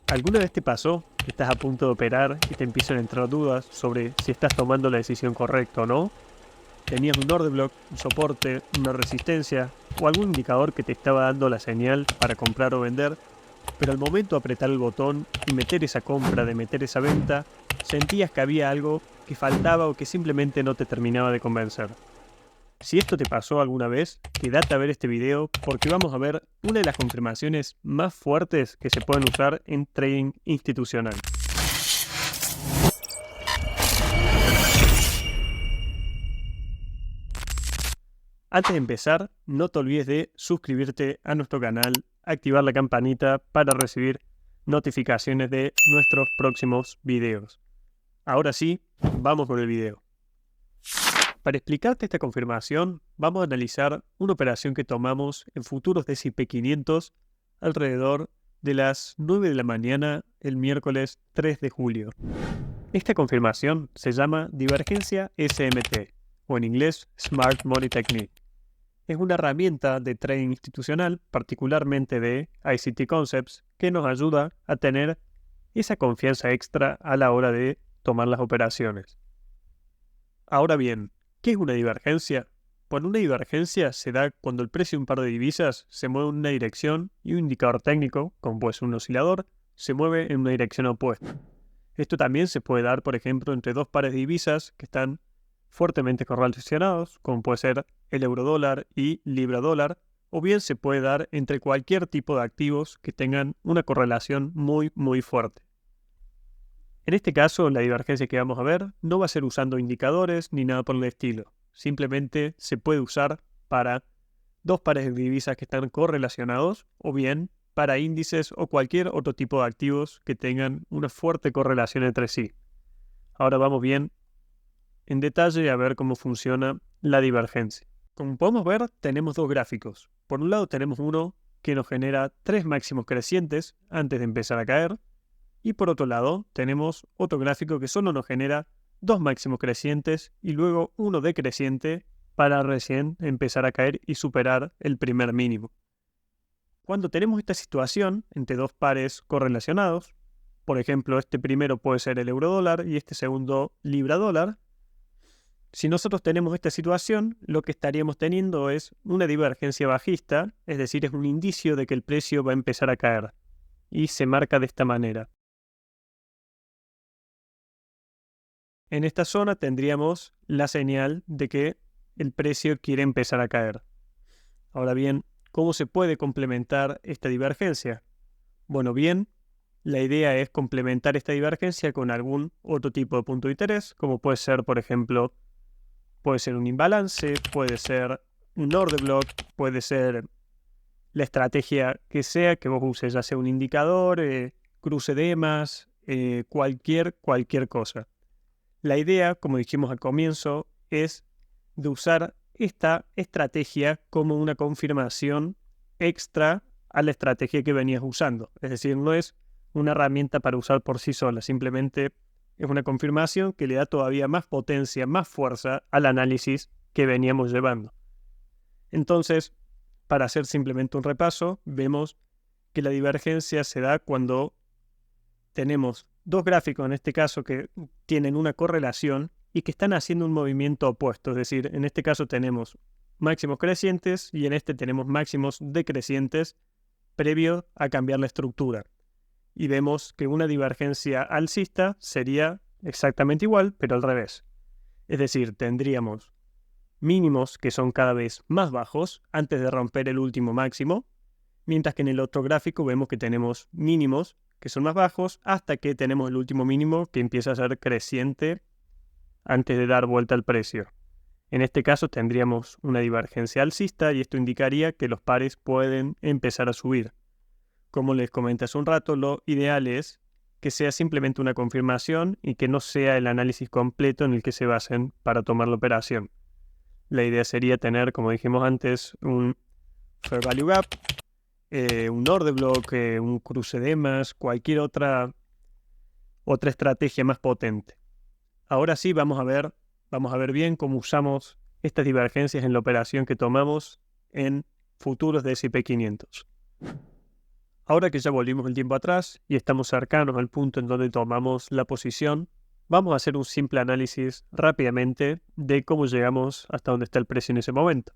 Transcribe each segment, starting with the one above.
¿Alguna vez te pasó que estás a punto de operar y te empiezan a entrar dudas sobre si estás tomando la decisión correcta o no? ¿Tenías un order block, un soporte, una resistencia o algún indicador que te estaba dando la señal para comprar o vender? Pero al momento de apretar el botón y meter esa compra, de meter esa venta, sentías que había algo que faltaba o que simplemente no te terminaba de convencer. Si esto te pasó alguna vez, quédate a ver este video porque vamos a ver una de las confirmaciones más fuertes que se pueden usar en trading institucional. Antes de empezar, no te olvides de suscribirte a nuestro canal, activar la campanita para recibir notificaciones de nuestros próximos videos. Ahora sí, vamos con el video. Para explicarte esta confirmación, vamos a analizar una operación que tomamos en futuros de S&P 500 alrededor de las 9 de la mañana el miércoles 3 de julio. Esta confirmación se llama divergencia SMT, o en inglés Smart Money Technique. Es una herramienta de trading institucional, particularmente de ICT Concepts, que nos ayuda a tener esa confianza extra a la hora de tomar las operaciones. Ahora bien, ¿qué es una divergencia? Bueno, una divergencia se da cuando el precio de un par de divisas se mueve en una dirección y un indicador técnico, como puede ser un oscilador, se mueve en una dirección opuesta. Esto también se puede dar, por ejemplo, entre dos pares de divisas que están fuertemente correlacionados, como puede ser el euro-dólar y libra-dólar, o bien se puede dar entre cualquier tipo de activos que tengan una correlación muy fuerte. En este caso, la divergencia que vamos a ver no va a ser usando indicadores ni nada por el estilo. Simplemente se puede usar para dos pares de divisas que están correlacionados o bien para índices o cualquier otro tipo de activos que tengan una fuerte correlación entre sí. Ahora vamos bien en detalle a ver cómo funciona la divergencia. Como podemos ver, tenemos dos gráficos. Por un lado tenemos uno que nos genera tres máximos crecientes antes de empezar a caer. Y por otro lado, tenemos otro gráfico que solo nos genera dos máximos crecientes y luego uno decreciente para recién empezar a caer y superar el primer mínimo. Cuando tenemos esta situación entre dos pares correlacionados, por ejemplo, este primero puede ser el euro-dólar y este segundo libra-dólar, si nosotros tenemos esta situación, lo que estaríamos teniendo es una divergencia bajista, es decir, es un indicio de que el precio va a empezar a caer y se marca de esta manera. En esta zona tendríamos la señal de que el precio quiere empezar a caer. Ahora bien, ¿cómo se puede complementar esta divergencia? Bueno, bien, la idea es complementar esta divergencia con algún otro tipo de punto de interés, como puede ser, por ejemplo, puede ser un imbalance, puede ser un order block, puede ser la estrategia que sea que vos uses, ya sea un indicador, cruce de EMAs, cualquier cosa. La idea, como dijimos al comienzo, es de usar esta estrategia como una confirmación extra a la estrategia que venías usando. Es decir, no es una herramienta para usar por sí sola, simplemente es una confirmación que le da todavía más potencia, más fuerza al análisis que veníamos llevando. Entonces, para hacer simplemente un repaso, vemos que la divergencia se da cuando tenemos dos gráficos en este caso que tienen una correlación y que están haciendo un movimiento opuesto. Es decir, en este caso tenemos máximos crecientes y en este tenemos máximos decrecientes previo a cambiar la estructura. Y vemos que una divergencia alcista sería exactamente igual, pero al revés. Es decir, tendríamos mínimos que son cada vez más bajos antes de romper el último máximo, mientras que en el otro gráfico vemos que tenemos mínimos que son más bajos hasta que tenemos el último mínimo que empieza a ser creciente antes de dar vuelta al precio. En este caso tendríamos una divergencia alcista y esto indicaría que los pares pueden empezar a subir. Como les comenté hace un rato, lo ideal es que sea simplemente una confirmación y que no sea el análisis completo en el que se basen para tomar la operación. La idea sería tener, como dijimos antes, un Fair Value Gap, un order block, un cruce de EMAs, cualquier otra estrategia más potente. Ahora sí vamos a ver bien cómo usamos estas divergencias en la operación que tomamos en futuros de S&P 500. Ahora que ya volvimos el tiempo atrás y estamos cercanos al punto en donde tomamos la posición, vamos a hacer un simple análisis rápidamente de cómo llegamos hasta donde está el precio en ese momento.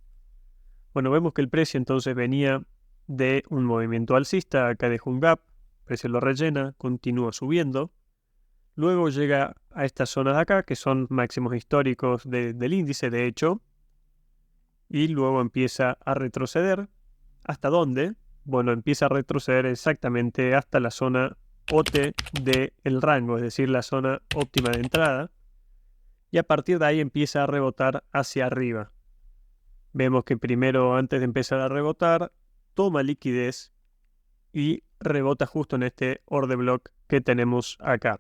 Bueno, vemos que el precio entonces venía de un movimiento alcista, acá dejó un gap, el precio lo rellena, continúa subiendo, luego llega a estas zonas de acá, que son máximos históricos del índice, de hecho, y luego empieza a retroceder. ¿Hasta dónde? Bueno, empieza a retroceder exactamente hasta la zona OT del rango, es decir, la zona óptima de entrada, y a partir de ahí empieza a rebotar hacia arriba. Vemos que primero, antes de empezar a rebotar, toma liquidez y rebota justo en este order block que tenemos acá.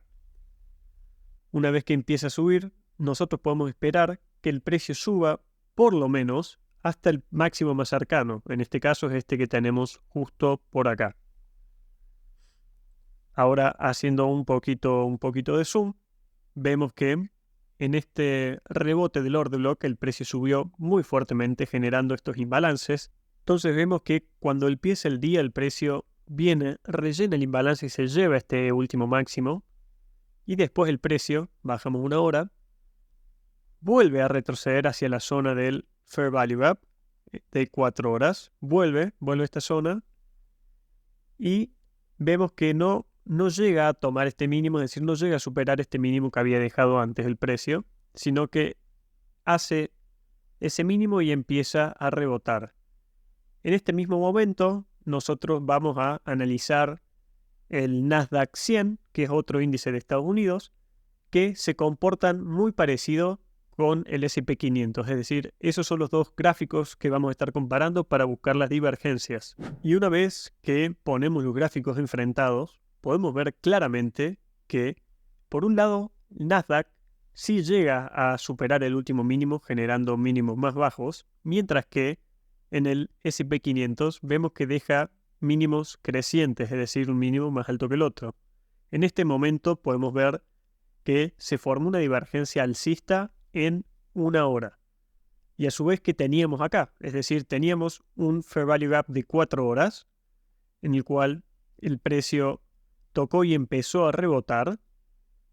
Una vez que empieza a subir, nosotros podemos esperar que el precio suba por lo menos hasta el máximo más cercano. En este caso es este que tenemos justo por acá. Ahora, haciendo un poquito de zoom, vemos que en este rebote del order block el precio subió muy fuertemente, generando estos imbalances. Entonces vemos que cuando empieza el día el precio viene, rellena el imbalance y se lleva este último máximo. Y después el precio, bajamos una hora, vuelve a retroceder hacia la zona del Fair Value Gap de 4 horas. Vuelve a esta zona y vemos que no llega a tomar este mínimo, es decir, no llega a superar este mínimo que había dejado antes el precio, sino que hace ese mínimo y empieza a rebotar. En este mismo momento, nosotros vamos a analizar el Nasdaq 100, que es otro índice de Estados Unidos, que se comportan muy parecido con el S&P 500. Es decir, esos son los dos gráficos que vamos a estar comparando para buscar las divergencias. Y una vez que ponemos los gráficos enfrentados, podemos ver claramente que, por un lado, Nasdaq sí llega a superar el último mínimo, generando mínimos más bajos, mientras que en el S&P 500 vemos que deja mínimos crecientes, es decir, un mínimo más alto que el otro. En este momento podemos ver que se formó una divergencia alcista en una hora. Y a su vez, que teníamos acá? Es decir, teníamos un Fair Value Gap de 4 horas, en el cual el precio tocó y empezó a rebotar.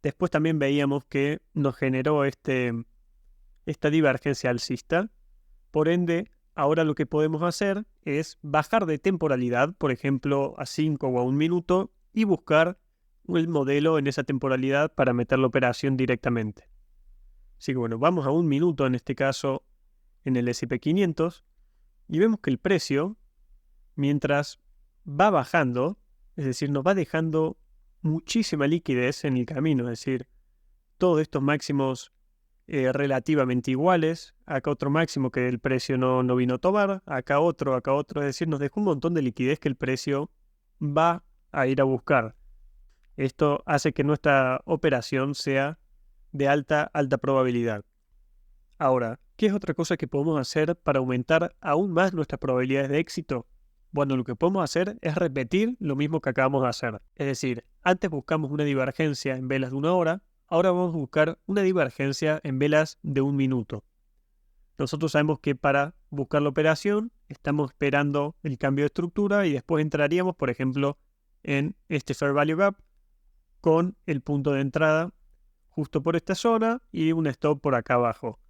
Después también veíamos que nos generó esta divergencia alcista. Por ende, ahora lo que podemos hacer es bajar de temporalidad, por ejemplo, a 5 o a 1 minuto, y buscar el modelo en esa temporalidad para meter la operación directamente. Así que bueno, vamos a 1 minuto en este caso en el S&P 500 y vemos que el precio, mientras va bajando, es decir, nos va dejando muchísima liquidez en el camino, es decir, todos estos máximos relativamente iguales, acá otro máximo que el precio no vino a tomar, acá otro, es decir, nos dejó un montón de liquidez que el precio va a ir a buscar. Esto hace que nuestra operación sea de alta probabilidad. Ahora, ¿qué es otra cosa que podemos hacer para aumentar aún más nuestras probabilidades de éxito? Bueno, lo que podemos hacer es repetir lo mismo que acabamos de hacer. Es decir, antes buscamos una divergencia en velas de 1 hora, ahora vamos a buscar una divergencia en velas de 1 minuto. Nosotros sabemos que para buscar la operación estamos esperando el cambio de estructura y después entraríamos, por ejemplo, en este Fair Value Gap con el punto de entrada justo por esta zona y un stop por acá abajo.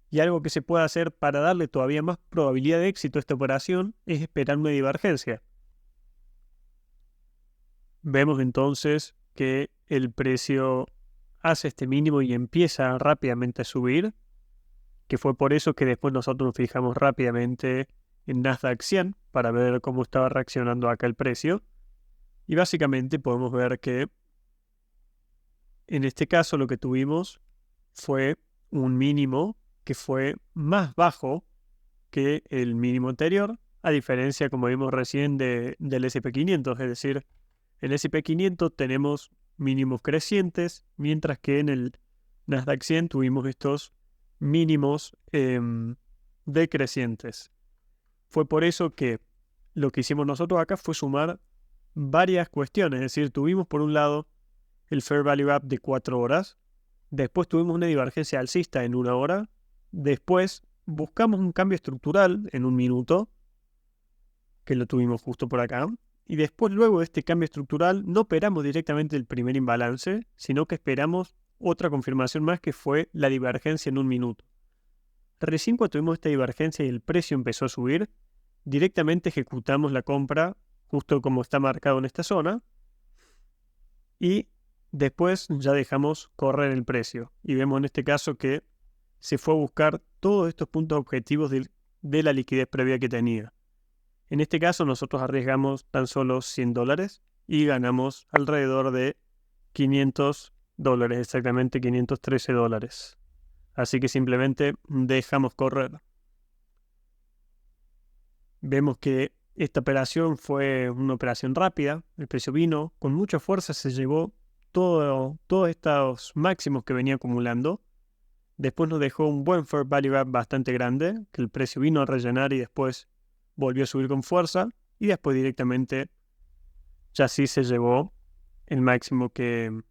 Y algo que se puede hacer para darle todavía más probabilidad de éxito a esta operación es esperar una divergencia. Vemos entonces que el precio hace este mínimo y empieza rápidamente a subir, que fue por eso que después nosotros nos fijamos rápidamente en Nasdaq 100 para ver cómo estaba reaccionando acá el precio. Y básicamente podemos ver que en este caso lo que tuvimos fue un mínimo que fue más bajo que el mínimo anterior, a diferencia, como vimos recién, del S&P 500. Es decir, en el S&P 500 tenemos mínimos crecientes, mientras que en el Nasdaq 100 tuvimos estos mínimos decrecientes. Fue por eso que lo que hicimos nosotros acá fue sumar varias cuestiones. Es decir, tuvimos por un lado el Fair Value Gap de 4 horas, después tuvimos una divergencia alcista en 1 hora, después buscamos un cambio estructural en 1 minuto, que lo tuvimos justo por acá, Y después, luego de este cambio estructural, no operamos directamente el primer imbalance, sino que esperamos otra confirmación más, que fue la divergencia en 1 minuto. Recién cuando tuvimos esta divergencia y el precio empezó a subir, directamente ejecutamos la compra, justo como está marcado en esta zona, y después ya dejamos correr el precio. Y vemos en este caso que se fue a buscar todos estos puntos objetivos de la liquidez previa que tenía. En este caso nosotros arriesgamos tan solo $100 y ganamos alrededor de $500, exactamente $513. Así que simplemente dejamos correr. Vemos que esta operación fue una operación rápida, el precio vino con mucha fuerza, se llevó todos estos máximos que venía acumulando. Después nos dejó un buen fair value gap bastante grande, que el precio vino a rellenar y después volvió a subir con fuerza. Y después directamente ya sí se llevó el máximo que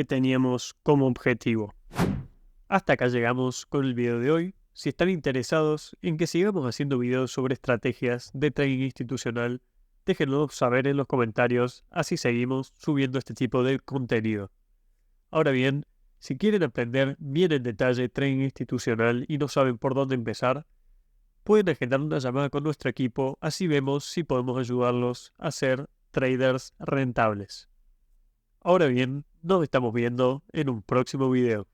teníamos como objetivo. Hasta acá llegamos con el video de hoy. Si están interesados en que sigamos haciendo videos sobre estrategias de trading institucional, déjenlo saber en los comentarios, así seguimos subiendo este tipo de contenido. Ahora bien, si quieren aprender bien en detalle trading institucional y no saben por dónde empezar, pueden agendar una llamada con nuestro equipo, así vemos si podemos ayudarlos a ser traders rentables. Ahora bien, nos estamos viendo en un próximo video.